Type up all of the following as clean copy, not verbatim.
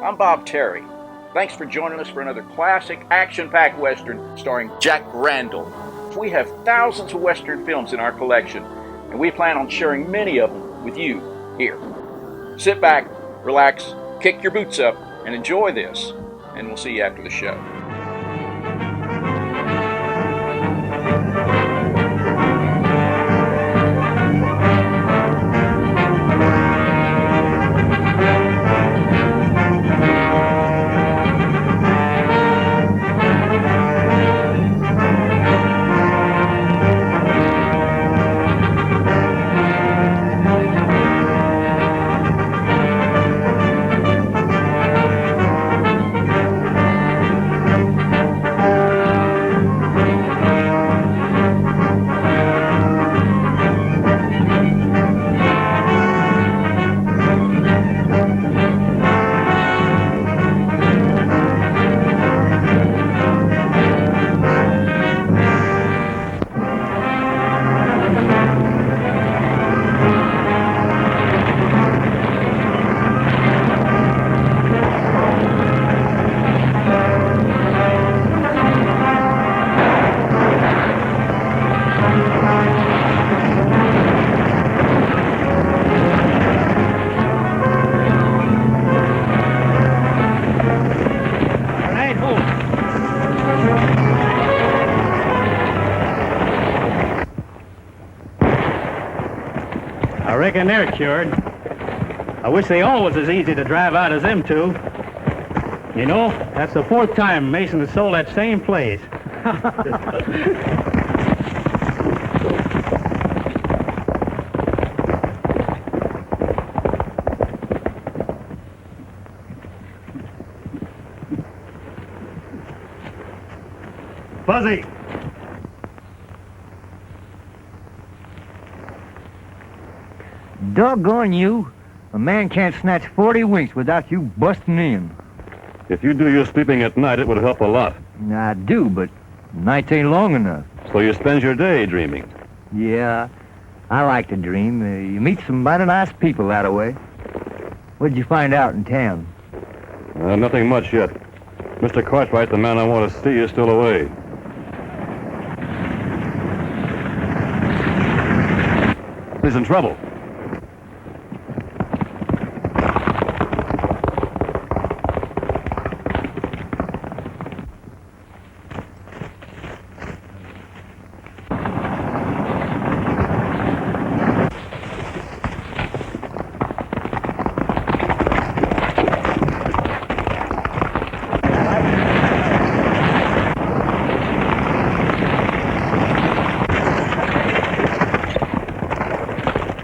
I'm Bob Terry. Thanks for joining us for another classic action-packed Western starring Jack Randall. We have thousands of Western films in our collection, and we plan on sharing many of them with you here. Sit back, relax, kick your boots up, and enjoy this, and we'll see you after the show. I reckon they're cured. I wish they all was as easy to drive out as them two. You know, that's the 4th time Mason has sold that same place. Fuzzy. Doggone you. A man can't snatch 40 winks without you busting in. If you do your sleeping at night, it would help a lot. I do, but nights ain't long enough. So you spend your day dreaming. Yeah, I like to dream. You meet some mighty nice people that way. What'd you find out in town? Nothing much yet. Mr. Cartwright, the man I want to see, is still away. He's in trouble.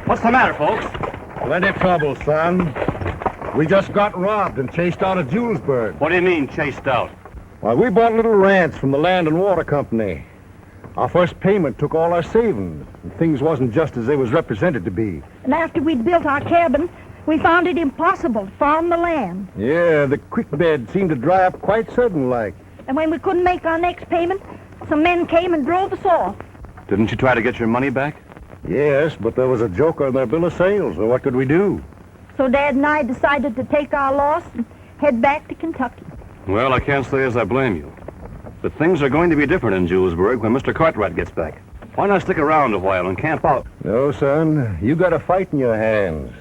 What's the matter, folks? Plenty of trouble, son. We just got robbed and chased out of Julesburg. What do you mean, chased out? Why, we bought a little ranch from the Land and Water Company. Our first payment took all our savings, and things wasn't just as they was represented to be. And after we'd built our cabin, we found it impossible to farm the land. Yeah, the creek bed seemed to dry up quite sudden-like. And when we couldn't make our next payment, some men came and drove us off. Didn't you try to get your money back? Yes, but there was a joker in their bill of sales, so what could we do? So Dad and I decided to take our loss and head back to Kentucky. Well, I can't say as I blame you. But things are going to be different in Julesburg when Mr. Cartwright gets back. Why not stick around a while and camp out? No, son, you got a fight in your hands.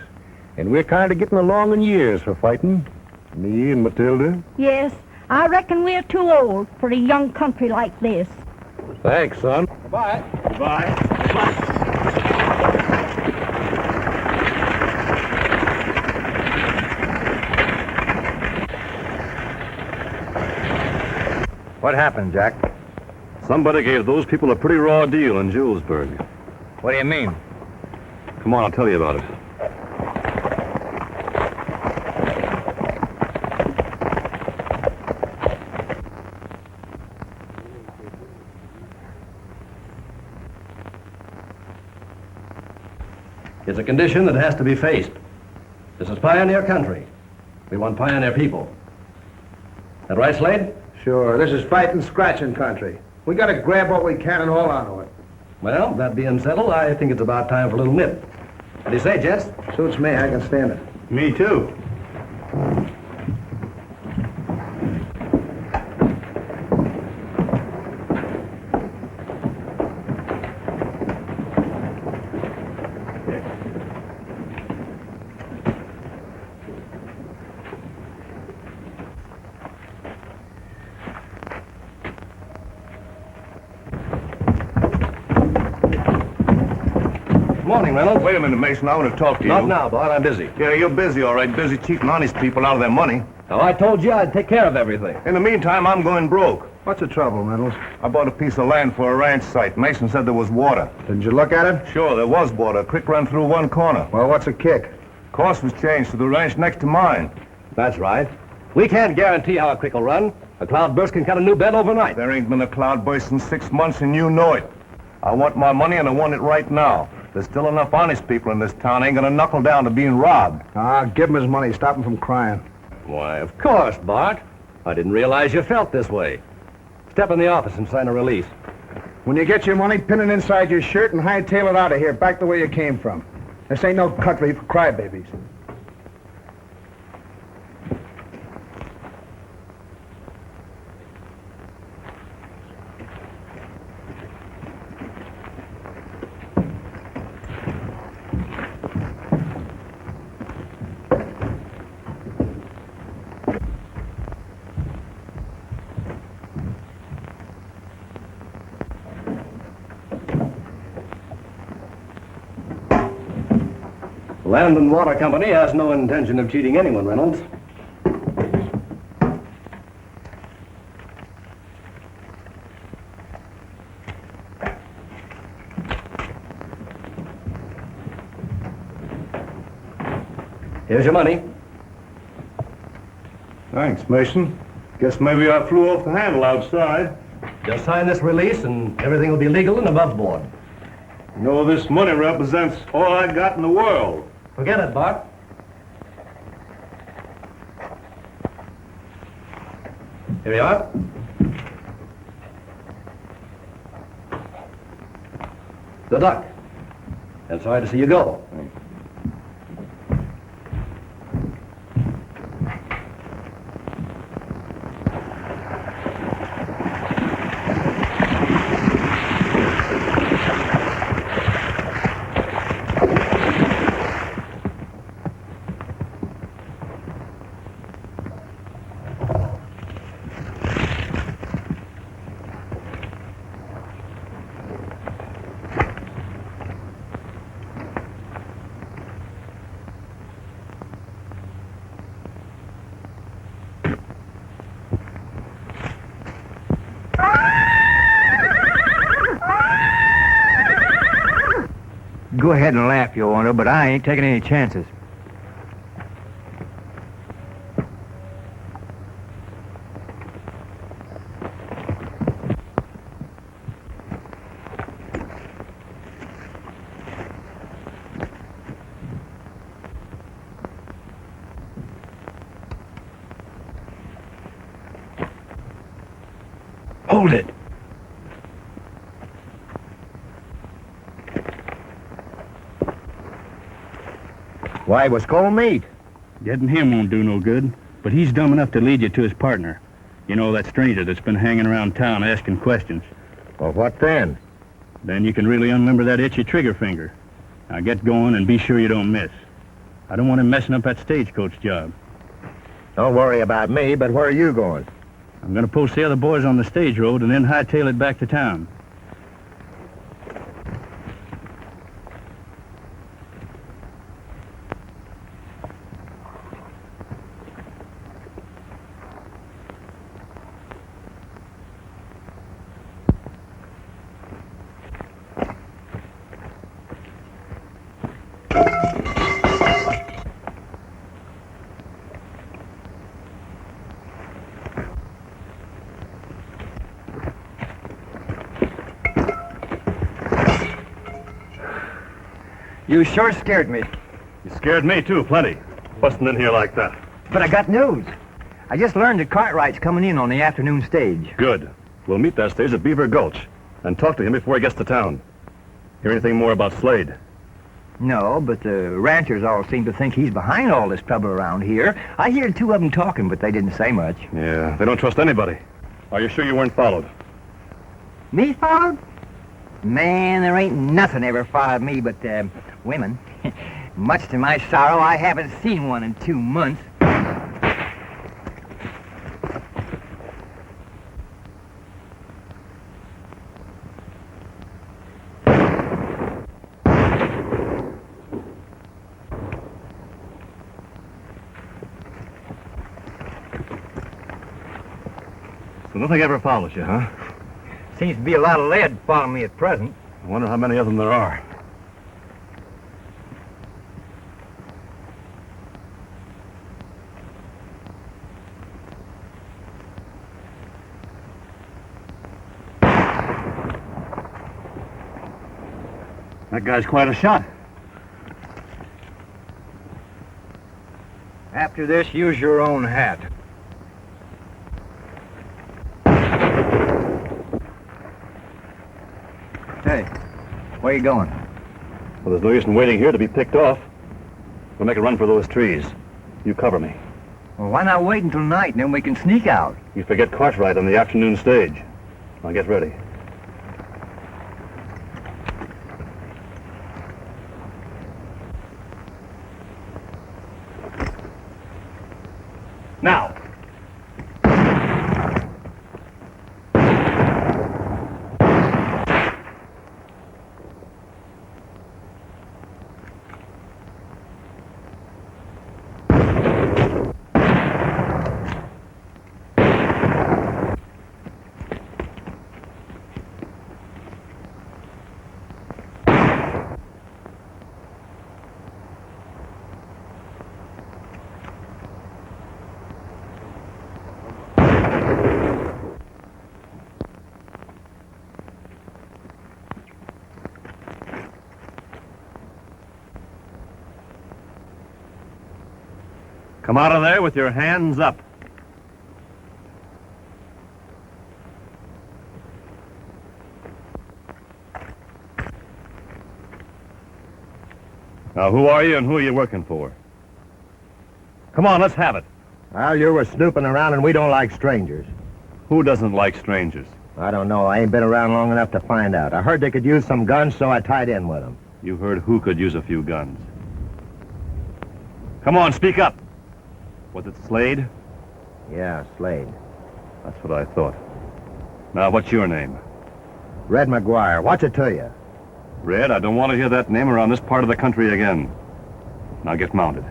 And we're kind of getting along in years for fighting. Me and Matilda. Yes, I reckon we're too old for a young country like this. Thanks, son. Goodbye. Goodbye. What happened, Jack? Somebody gave those people a pretty raw deal in Julesburg. What do you mean? Come on, I'll tell you about it. It's a condition that has to be faced. This is pioneer country. We want pioneer people. That right, Slade? Sure, this is fighting, scratching country. We gotta grab what we can and hold on to it. Well, that being settled, I think it's about time for a little nip. What do you say, gents? Suits me, I can stand it. Me too. morning, Reynolds. Wait a minute, Mason. I want to talk to you. Not now, Bart. I'm busy. Yeah, you're busy, all right. Busy cheating honest people out of their money. Oh, I told you I'd take care of everything. In the meantime, I'm going broke. What's the trouble, Reynolds? I bought a piece of land for a ranch site. Mason said there was water. Didn't you look at it? Sure, there was water. A creek ran through one corner. Well, what's the kick? Course was changed to the ranch next to mine. That's right. We can't guarantee how a creek will run. A cloudburst can cut a new bed overnight. There ain't been a cloudburst in 6 months, and you know it. I want my money, and I want it right now. There's still enough honest people in this town ain't gonna knuckle down to being robbed. Ah, give him his money. Stop him from crying. Why, of course, Bart. I didn't realize you felt this way. Step in the office and sign a release. When you get your money, pin it inside your shirt and hightail it out of here, back the way you came from. This ain't no country for crybabies. Land and Water Company has no intention of cheating anyone, Reynolds. Here's your money. Thanks, Mason. Guess maybe I flew off the handle outside. Just sign this release and everything will be legal and above board. You know, this money represents all I got in the world. Forget it, Bart. Here you are. Good luck. And sorry to see you go. Go ahead and laugh, you want to, but I ain't taking any chances. Hold it. Why, what's called meat? Getting him won't do no good, but he's dumb enough to lead you to his partner. You know, that stranger that's been hanging around town asking questions. Well, what then? Then you can really unlimber that itchy trigger finger. Now get going and be sure you don't miss. I don't want him messing up that stagecoach job. Don't worry about me, but where are you going? I'm going to post the other boys on the stage road and then hightail it back to town. You sure scared me. You scared me, too, plenty. Busting in here like that. But I got news. I just learned that Cartwright's coming in on the afternoon stage. Good. We'll meet that stage at Beaver Gulch and talk to him before he gets to town. Hear anything more about Slade? No, but the ranchers all seem to think he's behind all this trouble around here. I heard two of them talking, but they didn't say much. Yeah, they don't trust anybody. Are you sure you weren't followed? Me followed? Man, there ain't nothing ever followed me but women. Much to my sorrow, I haven't seen one in 2 months. Nothing ever follows you, huh? Seems to be a lot of lead following me at present. I wonder how many of them there are. That guy's quite a shot. After this, use your own hat. Hey, where you going? Well, there's no use in waiting here to be picked off. We'll make a run for those trees. You cover me. Well, why not wait until night and then we can sneak out? You forget Cartwright on the afternoon stage. Now get ready. Now! Come out of there with your hands up. Now, who are you and who are you working for? Come on, let's have it. Well, you were snooping around and we don't like strangers. Who doesn't like strangers? I don't know. I ain't been around long enough to find out. I heard they could use some guns, so I tied in with them. You heard who could use a few guns. Come on, speak up. Was it Slade? Yeah, Slade. That's what I thought. Now, what's your name? Red McGuire. What's it to you? Red, I don't want to hear that name around this part of the country again. Now get mounted.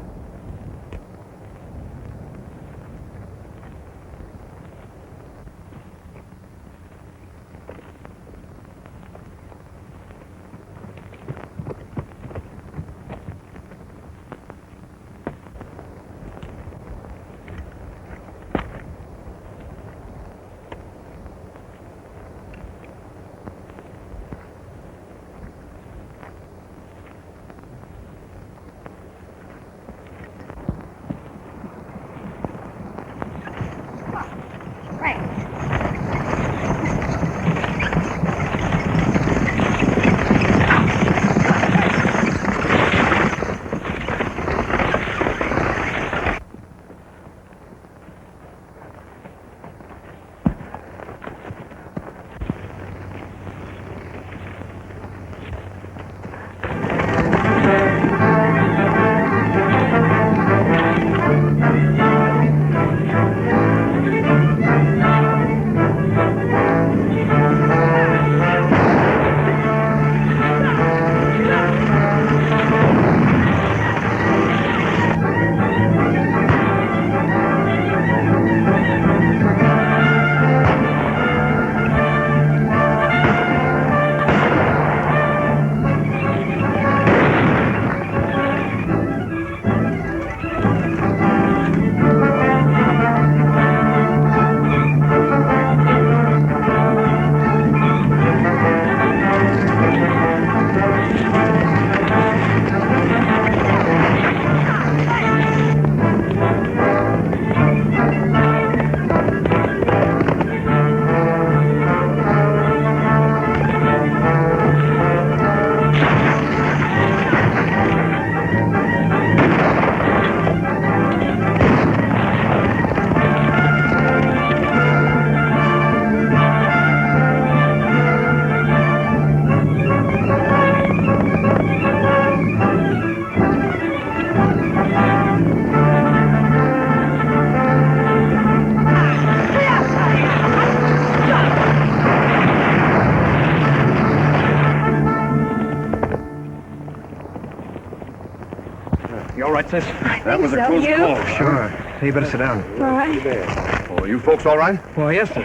You all right, sis? That was a close call. Sure. Hey, you better sit down. All right. Oh, you folks all right? Well, yes, sir.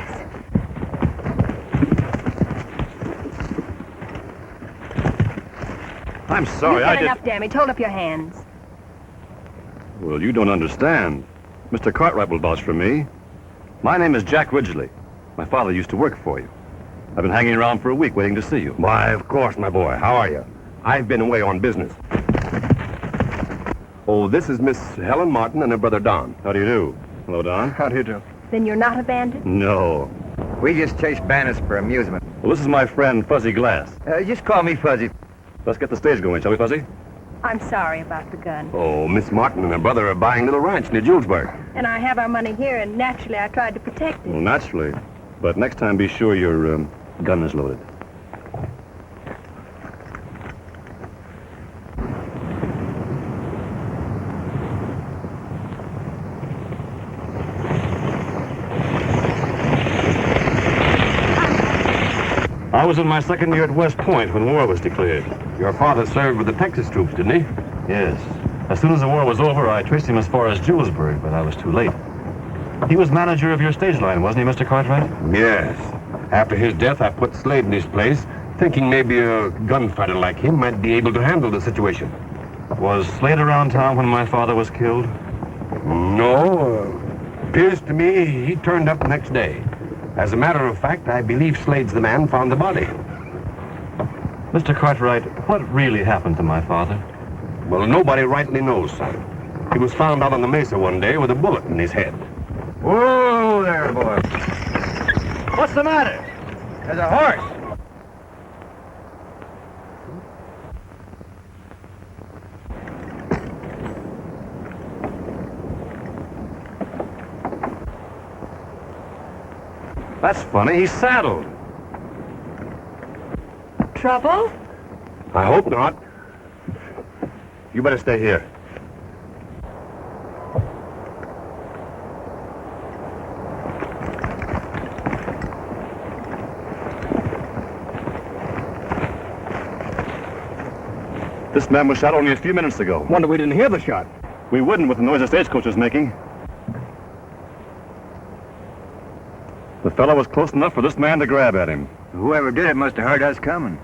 I'm sorry, You've I done did... enough damage. Hold up your hands. Well, you don't understand. Mr. Cartwright will vouch for me. My name is Jack Ridgely. My father used to work for you. I've been hanging around for a week waiting to see you. Why, of course, my boy. How are you? I've been away on business. Oh, this is Miss Helen Martin and her brother Don. How do you do? Hello, Don. How do you do? Then you're not a bandit? No. We just chase bandits for amusement. Well, this is my friend, Fuzzy Glass. Just call me Fuzzy. Let's get the stage going, shall we, Fuzzy? I'm sorry about the gun. Oh, Miss Martin and her brother are buying a little ranch near Julesburg. And I have our money here, and naturally I tried to protect it. Well, naturally. But next time, be sure your gun is loaded. I was in my second year at West Point when war was declared. Your father served with the Texas troops, didn't he? Yes. As soon as the war was over, I traced him as far as Julesburg, but I was too late. He was manager of your stage line, wasn't he, Mr. Cartwright? Yes. After his death, I put Slade in his place, thinking maybe a gunfighter like him might be able to handle the situation. Was Slade around town when my father was killed? No. Appears to me he turned up the next day. As a matter of fact, I believe Slade's the man found the body. Mr. Cartwright, what really happened to my father? Well, nobody rightly knows, son. He was found out on the mesa one day with a bullet in his head. Whoa there, boy. What's the matter? There's a horse. That's funny, he's saddled. Trouble? I hope not. You better stay here. This man was shot only a few minutes ago. Wonder we didn't hear the shot. We wouldn't with the noise the stagecoach was making. The fellow was close enough for this man to grab at him. Whoever did it must have heard us coming.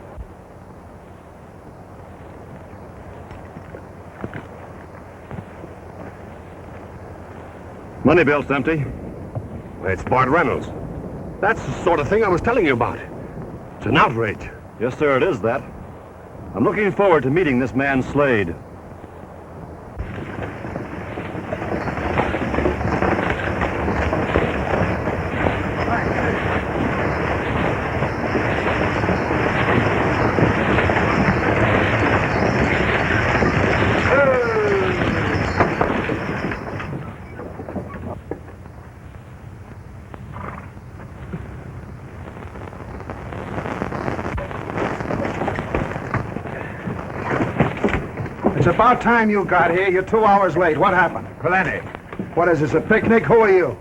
Money belt's empty. It's Bart Reynolds. That's the sort of thing I was telling you about. It's an outrage. Yes, sir, it is that. I'm looking forward to meeting this man, Slade. It's about time you got here. You're 2 hours late. What happened? Plenty. What is this, a picnic? Who are you?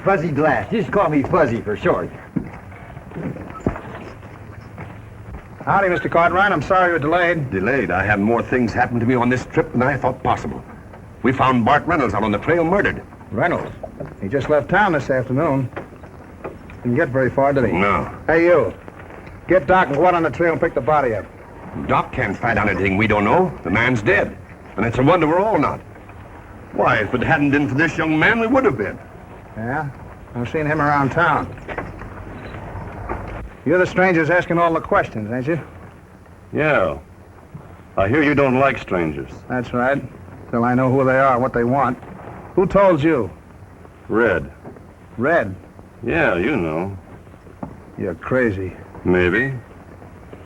Fuzzy Glass. Just call me Fuzzy for short. Howdy, Mr. Cartwright. I'm sorry you're delayed. Delayed? I had more things happen to me on this trip than I thought possible. We found Bart Reynolds out on the trail murdered. Reynolds? He just left town this afternoon. Didn't get very far, did he? No. Hey, you. Get Doc and go out on the trail and pick the body up. Doc can't find out anything we don't know. The man's dead. And it's a wonder we're all not. Why, if it hadn't been for this young man, we would have been. Yeah? I've seen him around town. You're the strangers asking all the questions, ain't you? Yeah. I hear you don't like strangers. That's right. Till I know who they are, what they want. Who told you? Red. Red? Yeah, you know. You're crazy. Maybe.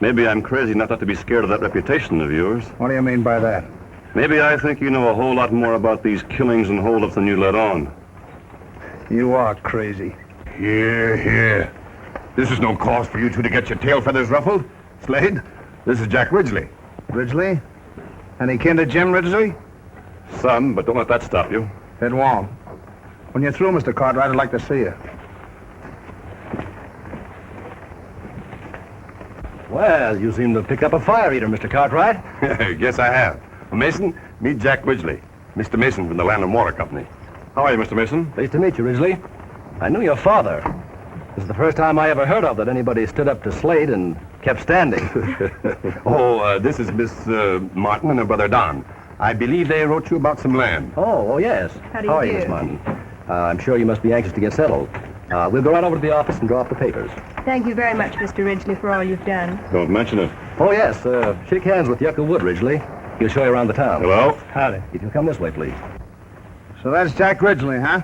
Maybe I'm crazy enough not to be scared of that reputation of yours. What do you mean by that? Maybe I think you know a whole lot more about these killings and holdups than you let on. You are crazy. Here, here. This is no cause for you two to get your tail feathers ruffled. Slade, this is Jack Ridgely. Ridgely? Any kin to Jim Ridgely? Some, but don't let that stop you. It won't. When you're through, Mr. Cartwright, I'd like to see you. Well, you seem to pick up a fire eater, Mr. Cartwright. Yes, I have. Mason, meet Jack Ridgely. Mr. Mason from the Land and Water Company. How are you, Mr. Mason? Pleased to meet you, Ridgely. I knew your father. This is the first time I ever heard of that anybody stood up to Slade and kept standing. This is Miss Martin and her brother Don. I believe they wrote you about some land. Oh, yes. How do you are do? you, Miss Martin? I'm sure you must be anxious to get settled. We'll go right over to the office and draw up the papers. Thank you very much, Mr. Ridgely, for all you've done. Don't mention it. Oh, yes. Shake hands with Yucca Woodridge, Lee. He'll show you around the town. Hello? Howdy. If you'll come this way, please. So that's Jack Ridgely, huh?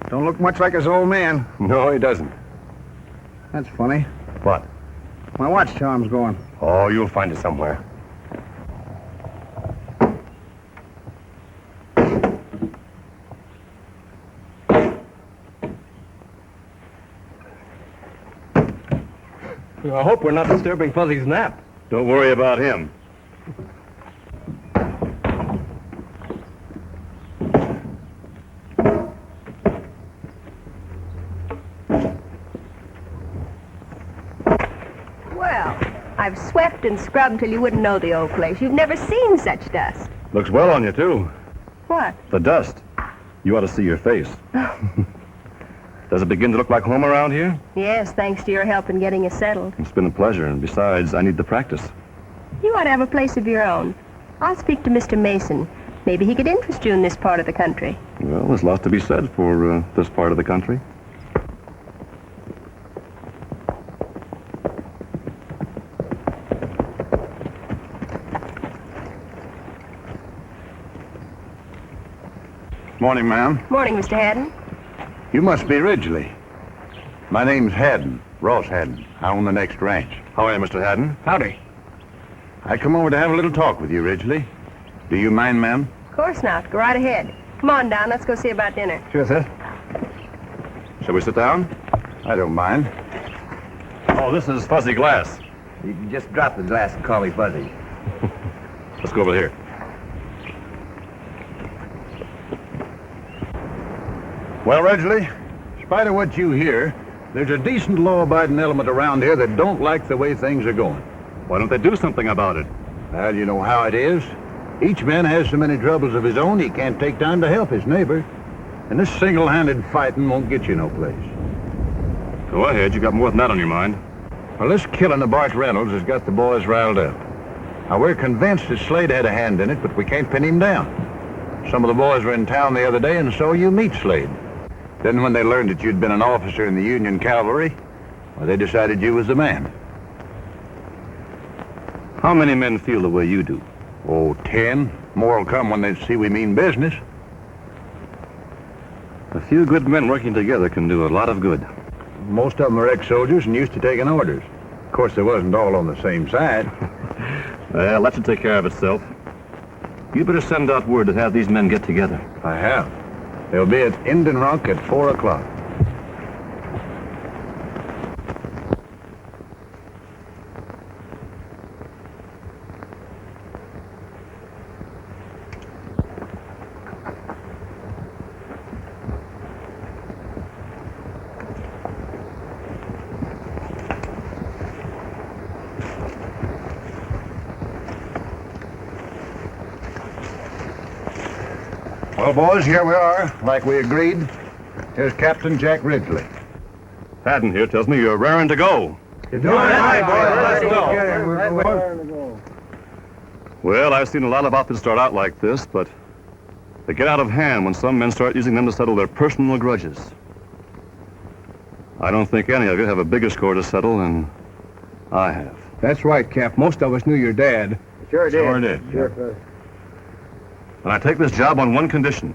Don't look much like his old man. No, he doesn't. That's funny. What? My watch charm's going. Oh, you'll find it somewhere. I hope we're not disturbing Fuzzy's nap. Don't worry about him. Well, I've swept and scrubbed till you wouldn't know the old place. You've never seen such dust. Looks well on you, too. What? The dust. You ought to see your face. Does it begin to look like home around here? Yes, thanks to your help in getting us settled. It's been a pleasure, and besides, I need the practice. You ought to have a place of your own. I'll speak to Mr. Mason. Maybe he could interest you in this part of the country. Well, there's lots to be said for this part of the country. Morning, ma'am. Morning, Mr. Haddon. You must be Ridgely. My name's Haddon, Ross Haddon. I own the next ranch. How are you, Mr. Haddon? Howdy. I come over to have a little talk with you, Ridgely. Do you mind, ma'am? Of course not. Go right ahead. Come on down. Let's go see about dinner. Sure, sir. Shall we sit down? I don't mind. Oh, this is fuzzy glass. You can just drop the glass and call me Fuzzy. Let's go over here. Well, Ridgely, in spite of what you hear, there's a decent law-abiding element around here that don't like the way things are going. Why don't they do something about it? Well, you know how it is. Each man has so many troubles of his own, he can't take time to help his neighbor. And this single-handed fighting won't get you no place. Go ahead, you got more than that on your mind. Well, this killing of Bart Reynolds has got the boys riled up. Now, we're convinced that Slade had a hand in it, but we can't pin him down. Some of the boys were in town the other day and saw you meet Slade. Then when they learned that you'd been an officer in the Union Cavalry, well, they decided you was the man. How many men feel the way you do? Oh, 10. More'll come when they see we mean business. A few good men working together can do a lot of good. Most of them are ex-soldiers and used to taking orders. Of course, they wasn't all on the same side. Well, that should take care of itself. You better send out word to have these men get together. I have. They'll be at Indian Rock at 4 o'clock. Well, boys, here we are, like we agreed. Here's Captain Jack Ridgely. Haddon here tells me you're raring to go. Let's go. Well, I've seen a lot of outfits start out like this, but they get out of hand when some men start using them to settle their personal grudges. I don't think any of you have a bigger score to settle than I have. That's right, Cap. Most of us knew your dad. Sure did. And I take this job on one condition,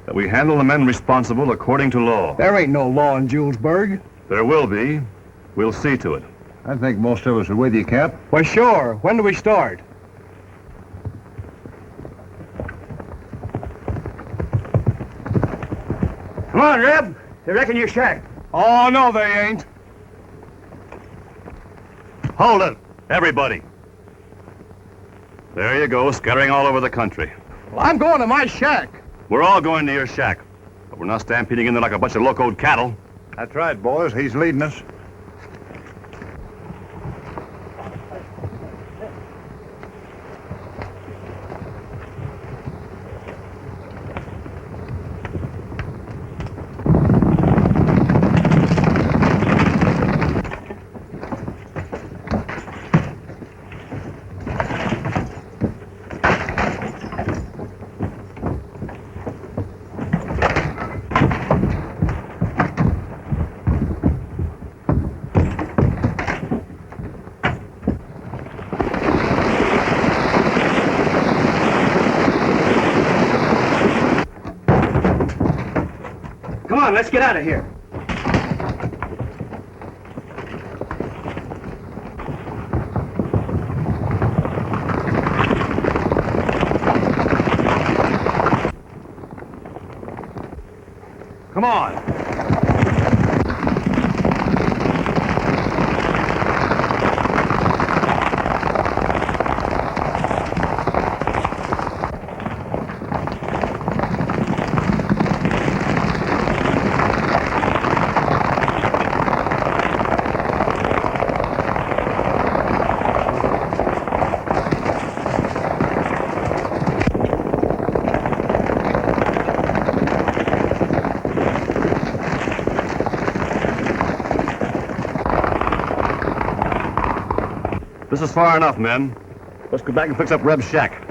that we handle the men responsible according to law. There ain't no law in Julesburg. There will be. We'll see to it. I think most of us are with you, Cap. Well, sure. When do we start? Come on, Reb. They reckon you're shacked. Oh, no, they ain't. Hold it, everybody. There you go, scattering all over the country. Well, I'm going to my shack. We're all going to your shack, but we're not stampeding in there like a bunch of locoed cattle. That's right, boys. He's leading us. on, let's get out of here. Come on. This is far enough, men. Let's go back and fix up Reb's shack.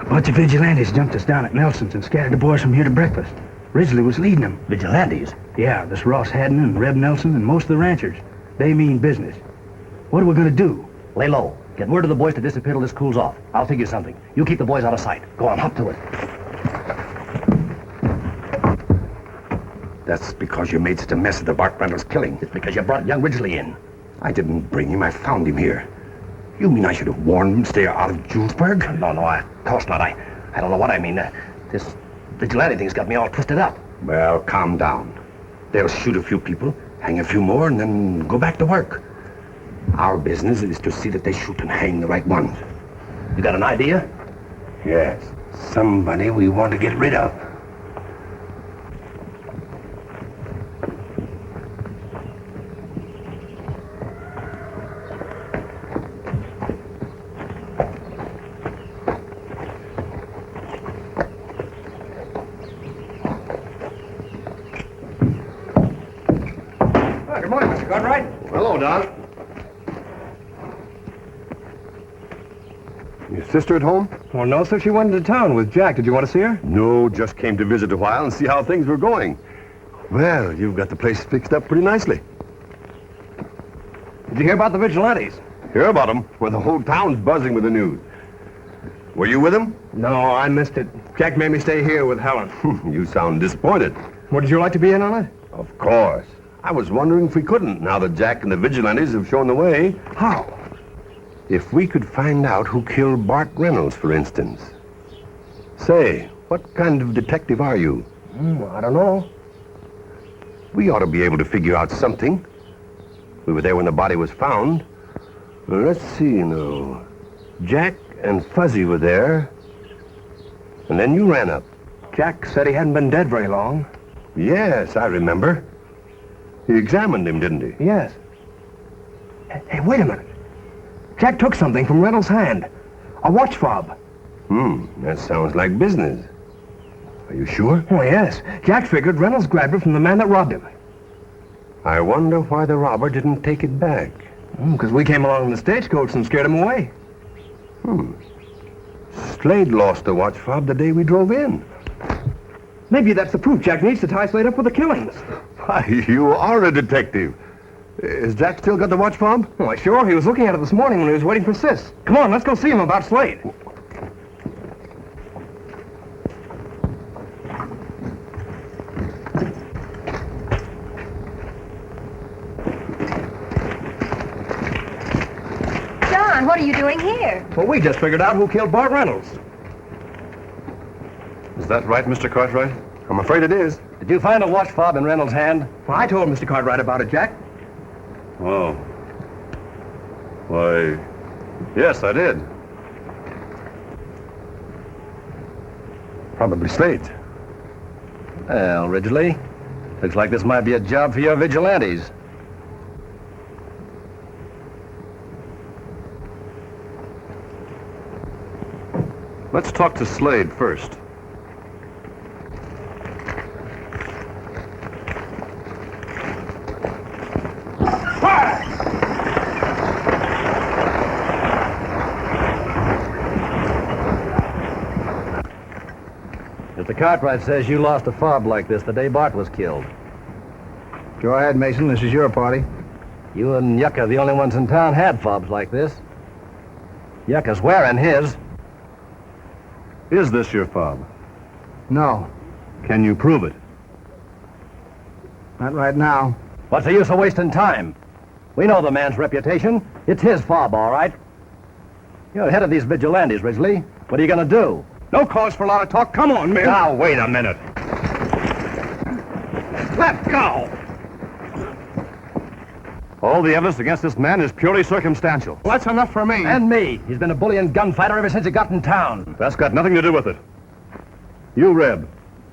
A bunch of vigilantes jumped us down at Nelson's and scattered the boys from here to breakfast. Ridgely was leading them. Vigilantes? Yeah, this Ross Haddon and Reb Nelson and most of the ranchers. They mean business. What are we gonna do? Lay low. Get word to the boys to disappear till this cools off. I'll figure something. You keep the boys out of sight. Go on, hop to it. That's because you made such a mess of the Bart Reynolds killing. It's because you brought young Ridgely in. I didn't bring him. I found him here. You mean I should have warned him to stay out of Julesburg? No, of course not. I don't know what I mean. This vigilante thing's got me all twisted up. Well, calm down. They'll shoot a few people, hang a few more, and then go back to work. Our business is to see that they shoot and hang the right ones. You got an idea? Yes. Somebody we want to get rid of. Good morning, Mr. Cartwright. Hello, Don. Your sister at home? Well, no, sir. She went into town with Jack. Did you want to see her? No, just came to visit a while and see how things were going. Well, you've got the place fixed up pretty nicely. Did you hear about the vigilantes? Hear about them? Well, the whole town's buzzing with the news. Were you with them? No, I missed it. Jack made me stay here with Helen. You sound disappointed. Would you like to be in on it? Of course. I was wondering if we couldn't, now that Jack and the vigilantes have shown the way. How? If we could find out who killed Bart Reynolds, for instance. Say, what kind of detective are you? I don't know. We ought to be able to figure out something. We were there when the body was found. Well, let's see now. Jack and Fuzzy were there. And then you ran up. Jack said he hadn't been dead very long. Yes, I remember. He examined him, didn't he? Yes. Hey, wait a minute. Jack took something from Reynolds' hand. A watch fob. That sounds like business. Are you sure? Oh, yes. Jack figured Reynolds grabbed it from the man that robbed him. I wonder why the robber didn't take it back. Because we came along in the stagecoach and scared him away. Slade lost the watch fob the day we drove in. Maybe that's the proof Jack needs to tie Slade up with the killings. Why, you are a detective. Has Jack still got the watch fob? Why, sure. He was looking at it this morning when he was waiting for Sis. Come on, let's go see him about Slade. John, what are you doing here? Well, we just figured out who killed Bart Reynolds. Is that right, Mr. Cartwright? I'm afraid it is. Did you find a watch fob in Reynolds' hand? Well, I told Mr. Cartwright about it, Jack. Oh. Why, yes, I did. Probably Slade. Well, Ridgely, looks like this might be a job for your vigilantes. Let's talk to Slade first. Mr. Cartwright says you lost a fob like this the day Bart was killed. Go ahead, Mason. This is your party. You and Yucca, the only ones in town, had fobs like this. Yucca's wearing his. Is this your fob? No, Can you prove it? not right now. What's the use of wasting time? We know the man's reputation. It's his fob, all right. You're head of these vigilantes, Ridgely. What are you going to do? No cause for a lot of talk. Come on, man. Now, wait a minute. Let go. All the evidence against this man is purely circumstantial. Well, that's enough for me. And me. He's been a bully and gunfighter ever since he got in town. That's got nothing to do with it. You, Reb,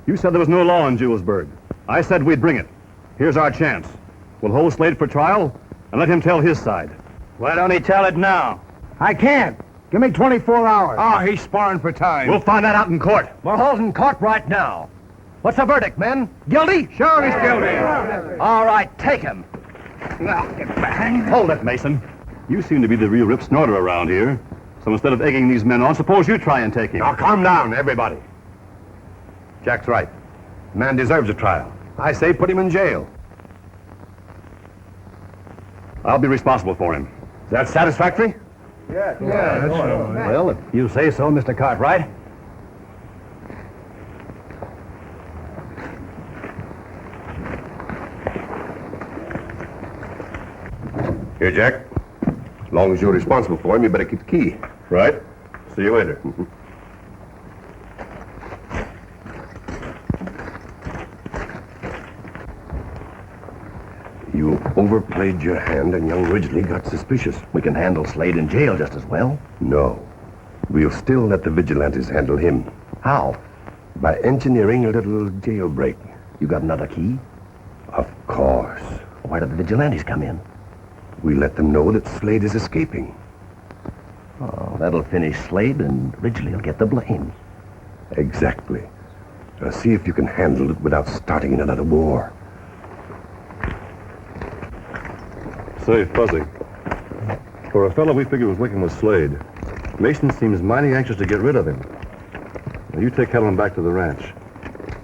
you said there was no law in Julesburg. I said we'd bring it. Here's our chance. We'll hold Slade for trial and let him tell his side. Why don't he tell it now? I can't. Give me 24 hours. Oh, he's sparring for time. We'll find that out in court. We're holding court right now. What's the verdict, men? Guilty? Sure, he's guilty. All right, take him. Hold it, Mason. You seem to be the real rip snorter around here. So instead of egging these men on, suppose you try and take him. Now, calm down, everybody. Jack's right. The man deserves a trial. I say put him in jail. I'll be responsible for him. Is that satisfactory? Yeah, that's all right. Well, if you say so, Mr. Cartwright. Here, Jack. As long as you're responsible for him, you better keep the key. Right? See you later. You overplayed your hand and young Ridgely got suspicious. We can handle Slade in jail just as well. No. We'll still let the vigilantes handle him. How? By engineering a little jailbreak. You got another key? Of course. Why did the vigilantes come in? We let them know that Slade is escaping. Oh, that'll finish Slade, and Ridgely will get the blame. Exactly. Now see if you can handle it without starting another war. Say, Fuzzy, for a fellow we figured was working with Slade, Mason seems mighty anxious to get rid of him. Now, you take Helen back to the ranch.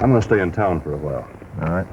I'm going to stay in town for a while. All right.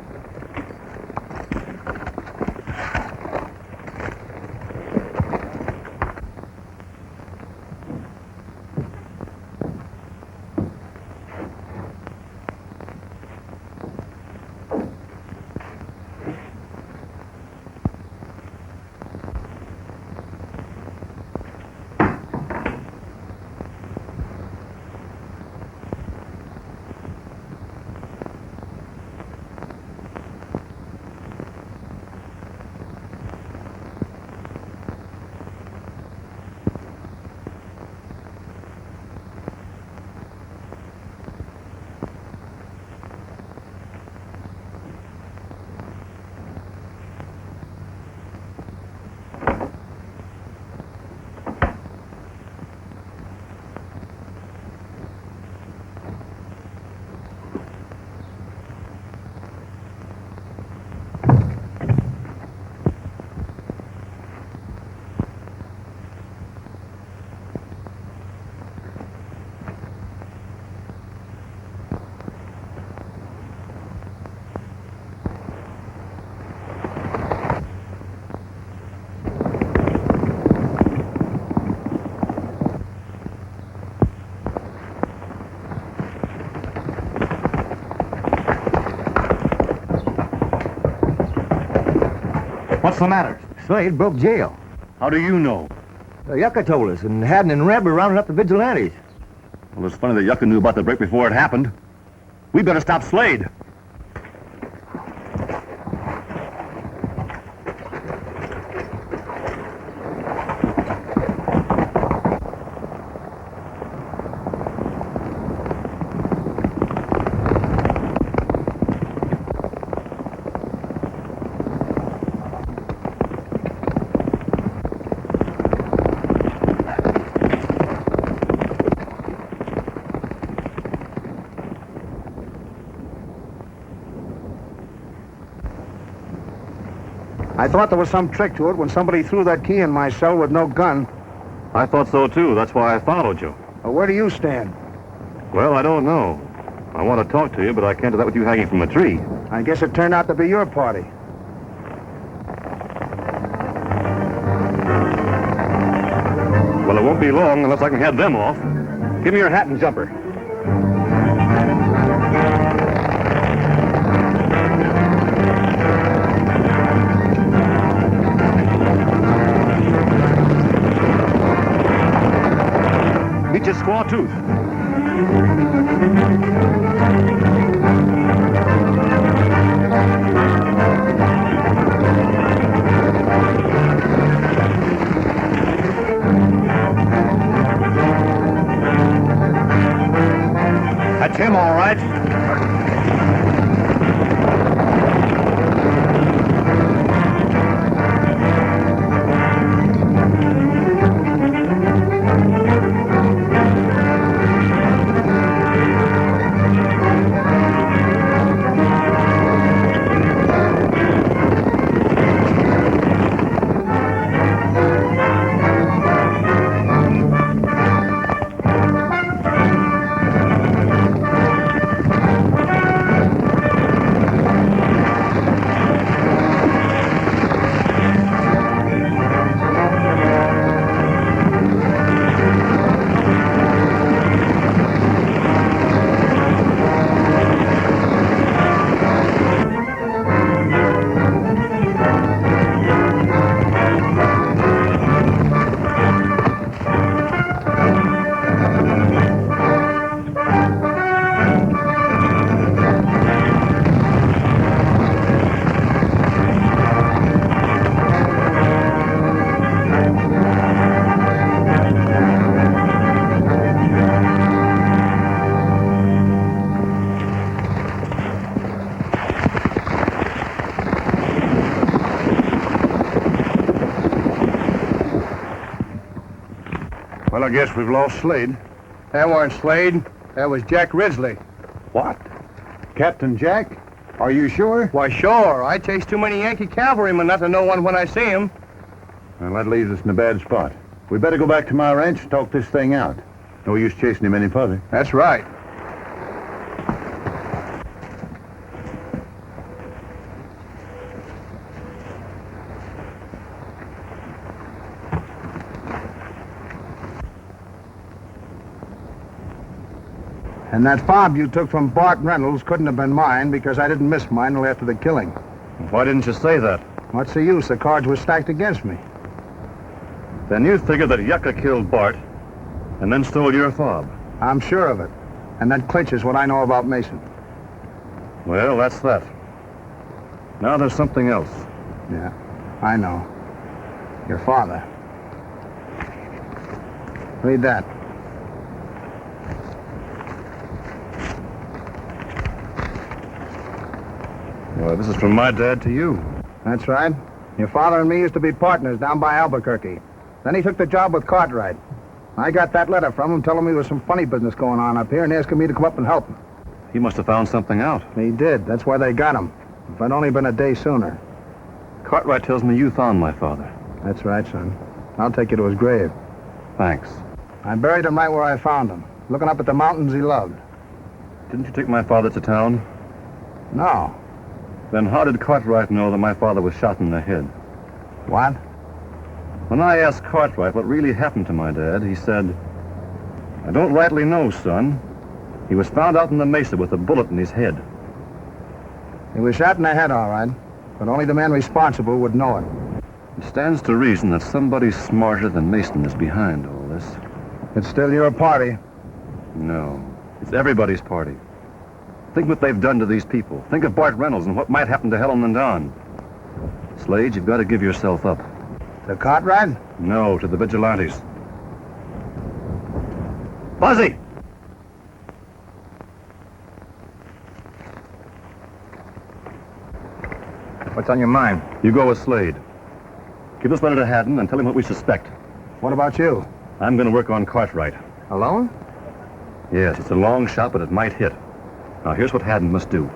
What's the matter? Slade broke jail. How do you know? Yucca told us, and Haddon and Reb were rounding up the vigilantes. Well, it's funny that Yucca knew about the break before it happened. We better stop Slade. I thought there was some trick to it when somebody threw that key in my cell with no gun. I thought so, too. That's why I followed you. Well, where do you stand? Well, I don't know. I want to talk to you, but I can't do that with you hanging from a tree. I guess it turned out to be your party. Well, it won't be long unless I can head them off. Give me your hat and jumper. Meet your squaw tooth. That's him, all right. Well, I guess we've lost Slade. That weren't Slade. That was Jack Ridsley. What? Captain Jack? Are you sure? Why, sure. I chase too many Yankee cavalrymen not to know one when I see him. Well, that leaves us in a bad spot. We better go back to my ranch and talk this thing out. No use chasing him any further. That's right. And that fob you took from Bart Reynolds couldn't have been mine because I didn't miss mine until after the killing. Why didn't you say that? What's the use? The cards were stacked against me. Then you figure that Yucca killed Bart and then stole your fob. I'm sure of it. And that clinches what I know about Mason. Well, that's that. Now there's something else. Yeah, I know. Your father. Read that. Well, this is from my dad to you. That's right. Your father and me used to be partners down by Albuquerque. Then he took the job with Cartwright. I got that letter from him telling me there was some funny business going on up here and asking me to come up and help him. He must have found something out. He did. That's why they got him. If I'd only been a day sooner. Cartwright tells me you found my father. That's right, son. I'll take you to his grave. Thanks. I buried him right where I found him, looking up at the mountains he loved. Didn't you take my father to town? No. Then how did Cartwright know that my father was shot in the head? What? When I asked Cartwright what really happened to my dad, he said, "I don't rightly know, son. He was found out in the mesa with a bullet in his head." He was shot in the head, all right, but only the man responsible would know it. It stands to reason that somebody smarter than Mason is behind all this. It's still your party. No, it's everybody's party. Think what they've done to these people. Think of Bart Reynolds and what might happen to Helen and Don. Slade, you've got to give yourself up. The Cartwright? No, to the vigilantes. Fuzzy! What's on your mind? You go with Slade. Give this letter to Haddon and tell him what we suspect. What about you? I'm going to work on Cartwright. Alone? Yes, it's a long shot, but it might hit. Now, here's what Haddon must do.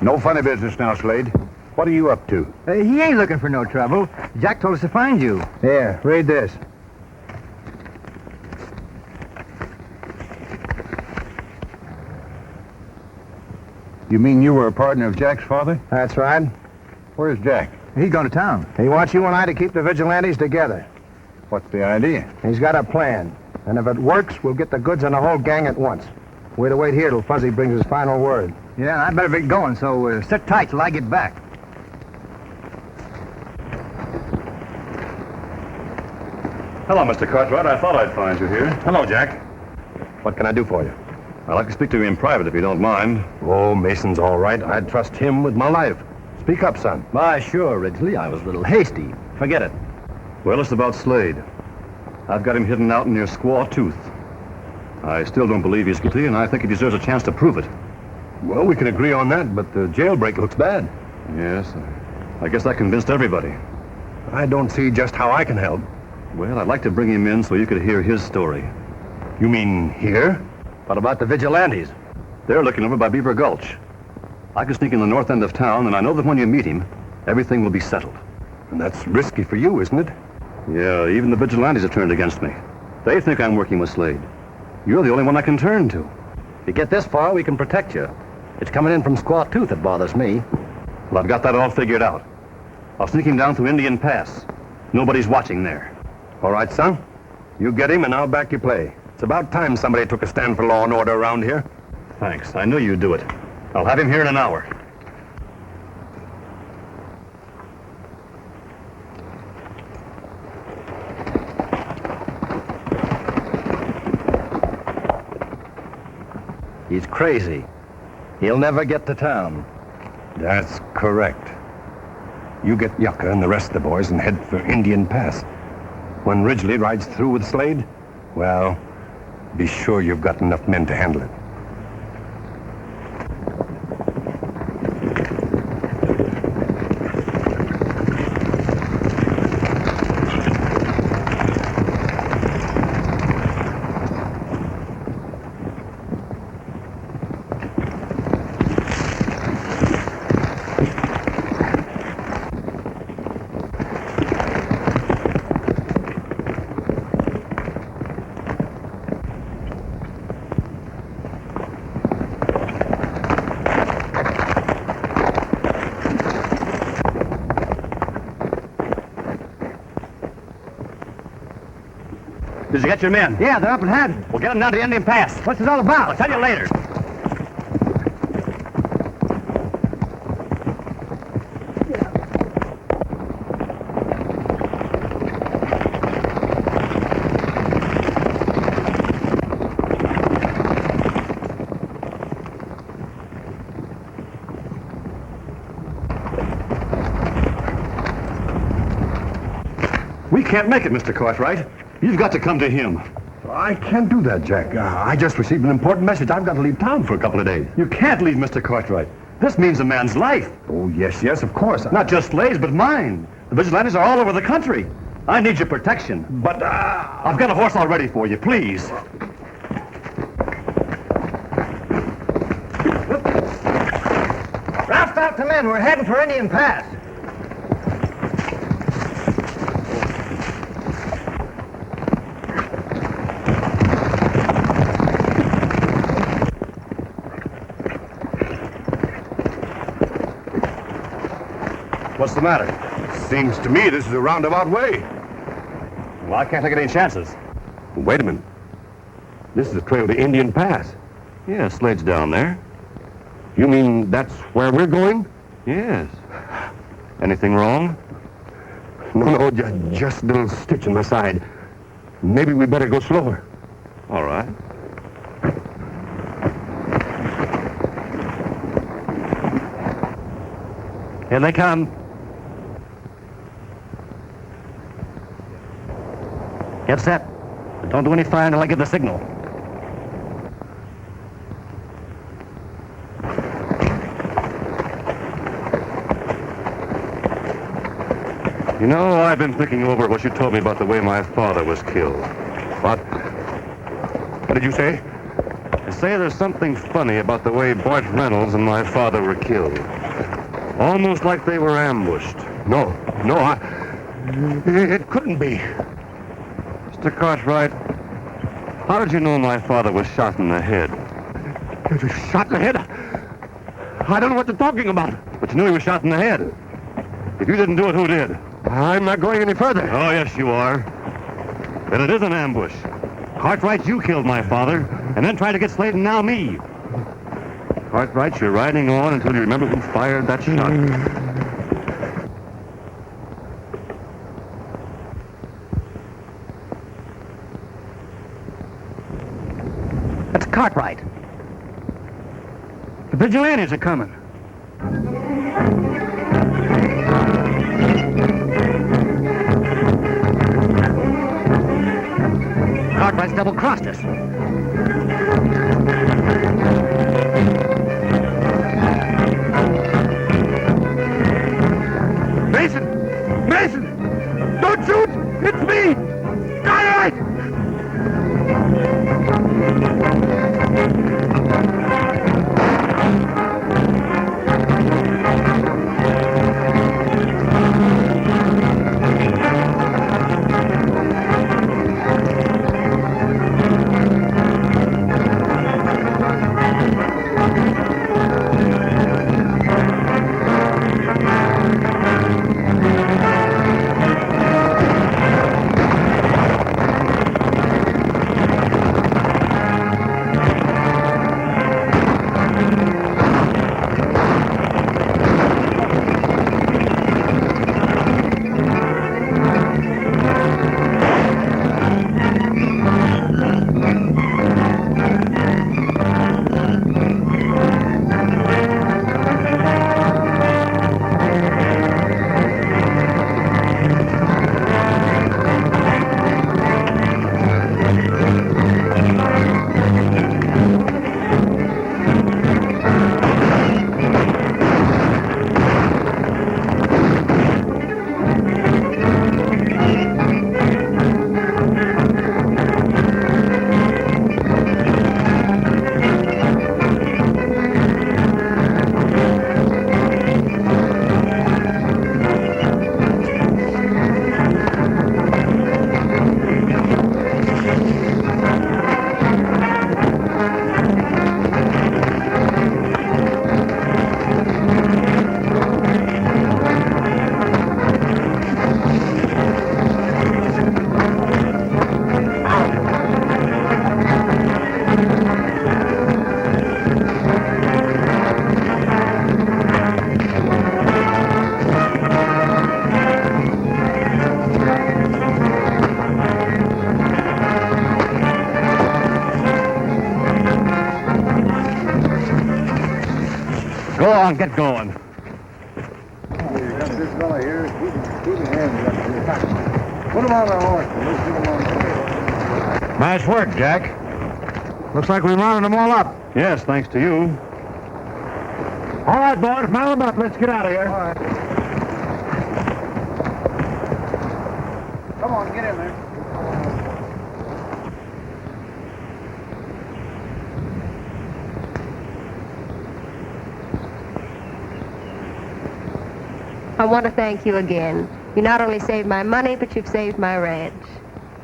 No funny business now, Slade. What are you up to? He ain't looking for no trouble. Jack told us to find you. Here, read this. You mean you were a partner of Jack's father? That's right. Where's Jack? He's going to town. He wants you and I to keep the vigilantes together. What's the idea? He's got a plan. And if it works, we'll get the goods on the whole gang at once. We're to wait here till Fuzzy brings his final word. Yeah, I better be going, so sit tight till I get back. Hello, Mr. Cartwright. I thought I'd find you here. Hello, Jack. What can I do for you? I'd like to speak to you in private, if you don't mind. Oh, Mason's all right. I'd trust him with my life. Speak up, son. Why, sure, Ridgely. I was a little hasty. Forget it. Well, it's about Slade. I've got him hidden out near Squaw Tooth. I still don't believe he's guilty, and I think he deserves a chance to prove it. Well, we can agree on that, but the jailbreak looks bad. Yes, I guess that convinced everybody. I don't see just how I can help. Well, I'd like to bring him in so you could hear his story. You mean here? What about the vigilantes? They're looking over by Beaver Gulch. I can sneak in the north end of town, and I know that when you meet him, everything will be settled. And that's risky for you, isn't it? Yeah, even the vigilantes have turned against me. They think I'm working with Slade. You're the only one I can turn to. If you get this far, we can protect you. It's coming in from Squaw Tooth that bothers me. Well, I've got that all figured out. I'll sneak him down through Indian Pass. Nobody's watching there. All right, son. You get him, and I'll back your play. It's about time somebody took a stand for law and order around here. Thanks. I knew you'd do it. I'll have him here in an hour. He's crazy. He'll never get to town. That's correct. You get Yucca and the rest of the boys and head for Indian Pass. When Ridgely rides through with Slade, well, be sure you've got enough men to handle it. Did you get your men? Yeah, they're up at Haddon. Well, get them down to Indian Pass. What's this all about? I'll tell you later. We can't make it, Mr. Cartwright. You've got to come to him. I can't do that, Jack. I just received an important message. I've got to leave town for a couple of days. You can't leave Mr. Cartwright. This means a man's life. Oh, yes, of course. Not just Slade's, but mine. The vigilantes are all over the country. I need your protection. But, I've got a horse all ready for you, please. Roust out the men. We're heading for Indian Pass. What's the matter? Seems to me this is a roundabout way. Well, I can't take any chances. Wait a minute. This is the trail to Indian Pass. Yeah, Slade's down there. You mean that's where we're going? Yes. Anything wrong? No, just a little stitch in my side. Maybe we better go slower. All right. Here they come. Get set. Don't do any firing until I give the signal. You know, I've been thinking over what you told me about the way my father was killed. What? What did you say? I say there's something funny about the way Bart Reynolds and my father were killed. Almost like they were ambushed. No, it couldn't be. Mr. Cartwright, how did you know my father was shot in the head? Shot in the head? I don't know what you're talking about. But you knew he was shot in the head. If you didn't do it, who did? I'm not going any further. Oh, yes, you are. Then it is an ambush. Cartwright, you killed my father, and then tried to get Slade and now me. Cartwright, you're riding on until you remember who fired that shot. That's Cartwright. The vigilantes are coming. Cartwright's double-crossed us. Mason! Don't shoot! It's me! Cartwright! Go on, get going. You got this fella here. Keep his hands up. Put him on the horse. And let's get him on the horse. Nice work, Jack. Looks like we rounded them all up. Yes, thanks to you. All right, boys, mount them up. Let's get out of here. All right. Come on, get in there. I want to thank you again. You not only saved my money, but you've saved my ranch.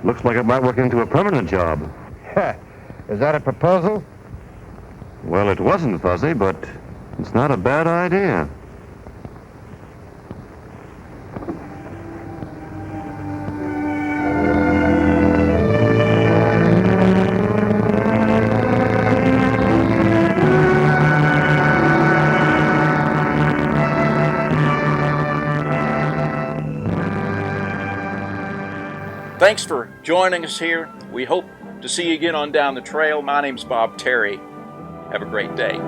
Looks like it might work into a permanent job. Is that a proposal? Well, it wasn't fuzzy, but it's not a bad idea. Thanks for joining us here. We hope to see you again on Down the Trail. My name's Bob Terry. Have a great day.